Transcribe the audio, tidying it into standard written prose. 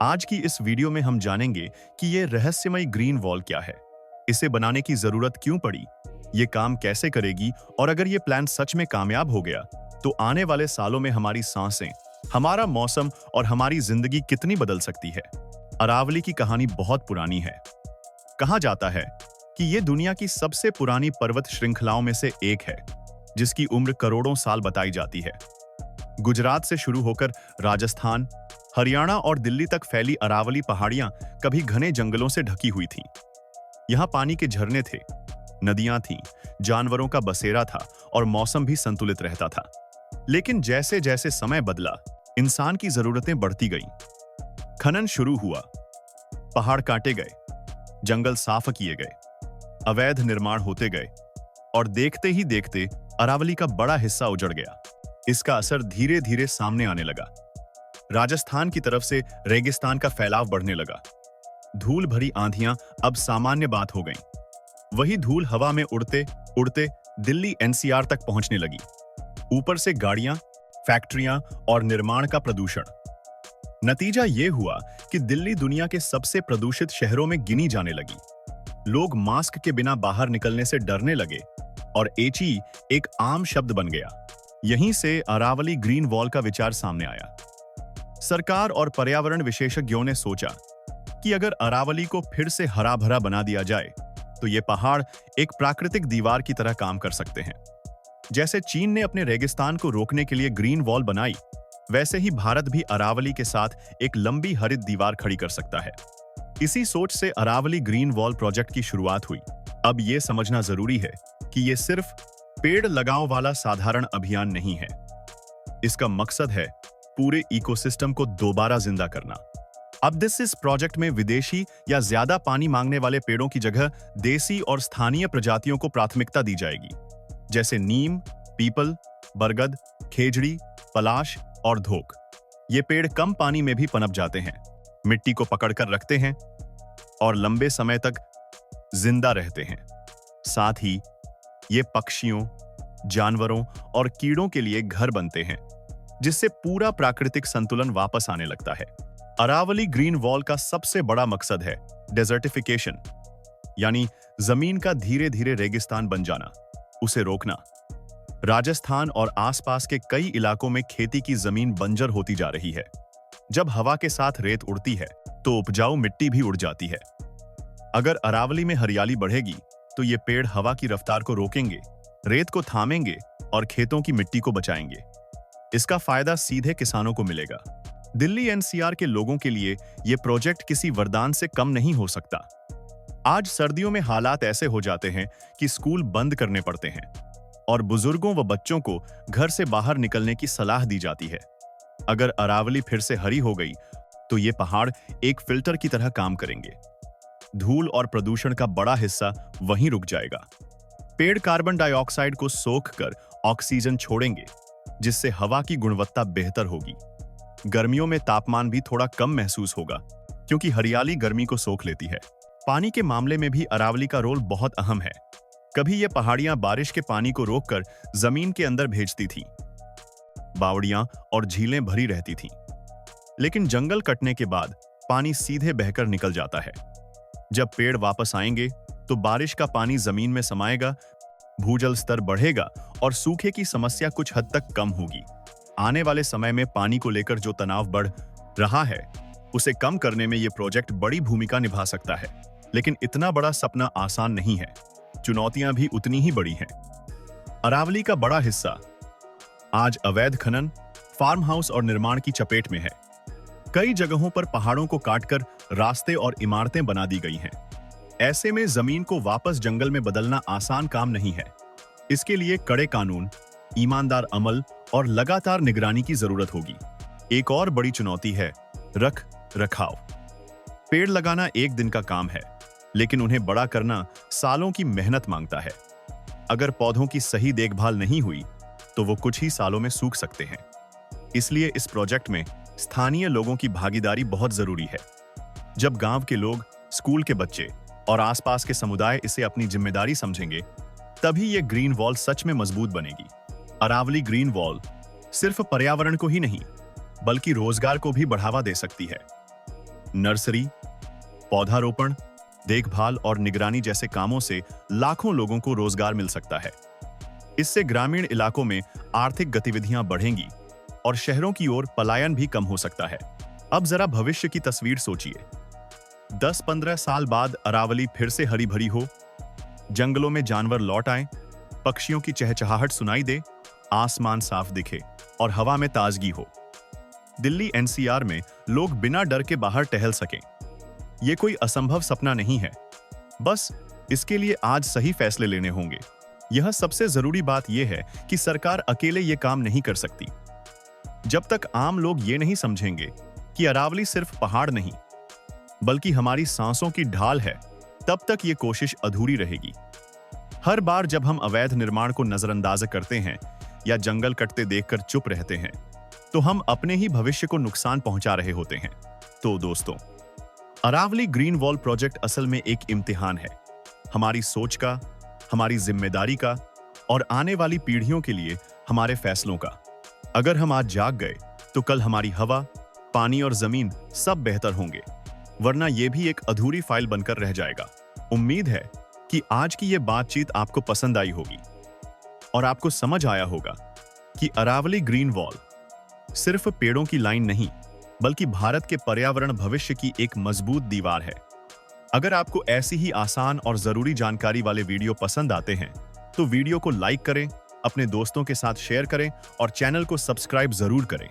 आज की इस वीडियो में हम जानेंगे कि ये रहस्यमय ग्रीन वॉल क्या है, इसे बनाने की जरूरत क्यों पड़ी, ये काम कैसे करेगी और अगर ये प्लान सच में कामयाब हो गया तो आने वाले सालों में हमारी सांसें, हमारा मौसम और हमारी जिंदगी कितनी बदल सकती है। अरावली की कहानी बहुत पुरानी है। कहा जाता है कि ये दुनिया की सबसे पुरानी पर्वत श्रृंखलाओं में से एक है, जिसकी उम्र करोड़ों साल बताई जाती है। गुजरात से शुरू होकर राजस्थान, हरियाणा और दिल्ली तक फैली अरावली पहाड़ियां कभी घने जंगलों से ढकी हुई थीं। यहाँ पानी के झरने थे, नदियां थीं, जानवरों का बसेरा था और मौसम भी संतुलित रहता था। लेकिन जैसे जैसे समय बदला, इंसान की जरूरतें बढ़ती गईं। खनन शुरू हुआ, पहाड़ काटे गए, जंगल साफ किए गए, अवैध निर्माण होते गए और देखते ही देखते अरावली का बड़ा हिस्सा उजड़ गया। इसका असर धीरे धीरे सामने आने लगा। राजस्थान की तरफ से रेगिस्तान का फैलाव बढ़ने लगा। धूल भरी आंधियां अब सामान्य बात हो गईं। वही धूल हवा में उड़ते उड़ते दिल्ली एनसीआर तक पहुंचने लगी। ऊपर से गाड़ियां, फैक्ट्रियां और निर्माण का प्रदूषण। नतीजा यह हुआ कि दिल्ली दुनिया के सबसे प्रदूषित शहरों में गिनी जाने लगी। लोग मास्क के बिना बाहर निकलने से डरने लगे और एची एक आम शब्द बन गया। यहीं से अरावली ग्रीन वॉल का विचार सामने आया। सरकार और पर्यावरण विशेषज्ञों ने सोचा कि अगर अरावली को फिर से हरा भरा बना दिया जाए तो ये पहाड़ एक प्राकृतिक दीवार की तरह काम कर सकते हैं। जैसे चीन ने अपने रेगिस्तान को रोकने के लिए ग्रीन वॉल बनाई, वैसे ही भारत भी अरावली के साथ एक लंबी हरित दीवार खड़ी कर सकता है। इसी सोच से अरावली ग्रीन वॉल प्रोजेक्ट की शुरुआत हुई। अब यह समझना जरूरी है कि यह सिर्फ पेड़ लगाओ वाला साधारण अभियान नहीं है। इसका मकसद है पूरे इकोसिस्टम को दोबारा जिंदा करना। अब इस प्रोजेक्ट में विदेशी या ज्यादा पानी मांगने वाले पेड़ों की जगह देसी और स्थानीय प्रजातियों को प्राथमिकता दी जाएगी, जैसे नीम, पीपल, बरगद, खेजड़ी, पलाश और धोक। ये पेड़ कम पानी में भी पनप जाते हैं, मिट्टी को पकड़कर रखते हैं और लंबे समय तक जिंदा रहते हैं। साथ ही ये पक्षियों, जानवरों और कीड़ों के लिए घर बनते हैं, जिससे पूरा प्राकृतिक संतुलन वापस आने लगता है। अरावली ग्रीन वॉल का सबसे बड़ा मकसद है डेजर्टिफिकेशन, यानी जमीन का धीरे धीरे रेगिस्तान बन जाना, उसे रोकना। राजस्थान और आसपास के कई इलाकों में खेती की जमीन बंजर होती जा रही है। जब हवा के साथ रेत उड़ती है तो उपजाऊ मिट्टी भी उड़ जाती है। अगर अरावली में हरियाली बढ़ेगी तो ये पेड़ हवा की रफ्तार को रोकेंगे, रेत को थामेंगे और खेतों की मिट्टी को बचाएंगे। इसका फायदा सीधे किसानों को मिलेगा। दिल्ली एनसीआर के लोगों के लिए यह प्रोजेक्ट किसी वरदान से कम नहीं हो सकता। आज सर्दियों में हालात ऐसे हो जाते हैं कि स्कूल बंद करने पड़ते हैं और बुजुर्गों व बच्चों को घर से बाहर निकलने की सलाह दी जाती है। अगर अरावली फिर से हरी हो गई तो ये पहाड़ एक फिल्टर की तरह काम करेंगे। धूल और प्रदूषण का बड़ा हिस्सा वहीं रुक जाएगा। पेड़ कार्बन डाइऑक्साइड को सोख कर ऑक्सीजन छोड़ेंगे, जिससे हवा की गुणवत्ता बेहतर होगी। गर्मियों में तापमान भी थोड़ा कम महसूस होगा, क्योंकि हरियाली गर्मी को सोख लेती है। पानी के मामले में भी अरावली का रोल बहुत अहम है। कभी ये पहाड़ियां बारिश के पानी को रोककर जमीन के अंदर भेजती थीं। बावड़ियां और झीलें भरी रहती थीं। लेकिन जंगल कटने के बाद पानी सीधे बहकर निकल जाता है। जब पेड़ वापस आएंगे तो बारिश का पानी जमीन में समाएगा, भूजल स्तर बढ़ेगा और सूखे की समस्या कुछ हद तक कम होगी। आने वाले समय में पानी को लेकर जो तनाव बढ़ रहा है, उसे कम करने में यह प्रोजेक्ट बड़ी भूमिका निभा सकता है। लेकिन इतना बड़ा सपना आसान नहीं है, चुनौतियां भी उतनी ही बड़ी हैं। अरावली का बड़ा हिस्सा आज अवैध खनन, फार्म हाउस और निर्माण की चपेट में है। कई जगहों पर पहाड़ों को काटकर रास्ते और इमारतें बना दी गई हैं। ऐसे में जमीन को वापस जंगल में बदलना आसान काम नहीं है। इसके लिए कड़े कानून, ईमानदार अमल और लगातार निगरानी की जरूरत होगी। एक और बड़ी चुनौती है रख रखाव। पेड़ लगाना एक दिन का काम है, लेकिन उन्हें बड़ा करना सालों की मेहनत मांगता है। अगर पौधों की सही देखभाल नहीं हुई तो वो कुछ ही सालों में सूख सकते हैं। इसलिए इस प्रोजेक्ट में स्थानीय लोगों की भागीदारी बहुत जरूरी है। जब गांव के लोग, स्कूल के बच्चे और आसपास के समुदाय इसे अपनी जिम्मेदारी समझेंगे, तभी ये ग्रीन वॉल सच में मजबूत बनेगी। अरावली ग्रीन वॉल सिर्फ पर्यावरण को ही नहीं, बल्कि रोजगार को भी बढ़ावा दे सकती है। नर्सरी, पौधारोपण, देखभाल और निगरानी जैसे कामों से लाखों लोगों को रोजगार मिल सकता है। इससे ग्रामीण इलाकों में आर्थिक गतिविधियां बढ़ेंगी और शहरों की ओर पलायन भी कम हो सकता है। अब जरा भविष्य की तस्वीर सोचिए। 10-15 साल बाद अरावली फिर से हरी भरी हो, जंगलों में जानवर लौट आए, पक्षियों की चहचहाहट सुनाई दे, आसमान साफ दिखे और हवा में ताजगी हो। दिल्ली एनसीआर में लोग बिना डर के बाहर टहल सकें। ये कोई असंभव सपना नहीं है, बस इसके लिए आज सही फैसले लेने होंगे। यह सबसे जरूरी बात यह है कि सरकार अकेले ये काम नहीं कर सकती। जब तक आम लोग ये नहीं समझेंगे कि अरावली सिर्फ पहाड़ नहीं बल्कि हमारी सांसों की ढाल है, तब तक ये कोशिश अधूरी रहेगी। हर बार जब हम अवैध निर्माण को नजरअंदाज करते हैं या जंगल कटते देखकर चुप रहते हैं, तो हम अपने ही भविष्य को नुकसान पहुंचा रहे होते हैं। तो दोस्तों, अरावली ग्रीन वॉल प्रोजेक्ट असल में एक इम्तिहान है, हमारी सोच का, हमारी जिम्मेदारी का और आने वाली पीढ़ियों के लिए हमारे फैसलों का। अगर हम आज जाग गए तो कल हमारी हवा, पानी और जमीन सब बेहतर होंगे, वरना यह भी एक अधूरी फाइल बनकर रह जाएगा। उम्मीद है कि आज की यह बातचीत आपको पसंद आई होगी और आपको समझ आया होगा कि अरावली ग्रीन वॉल सिर्फ पेड़ों की लाइन नहीं बल्कि भारत के पर्यावरण भविष्य की एक मजबूत दीवार है। अगर आपको ऐसी ही आसान और जरूरी जानकारी वाले वीडियो पसंद आते हैं तो वीडियो को लाइक करें, अपने दोस्तों के साथ शेयर करें और चैनल को सब्सक्राइब जरूर करें।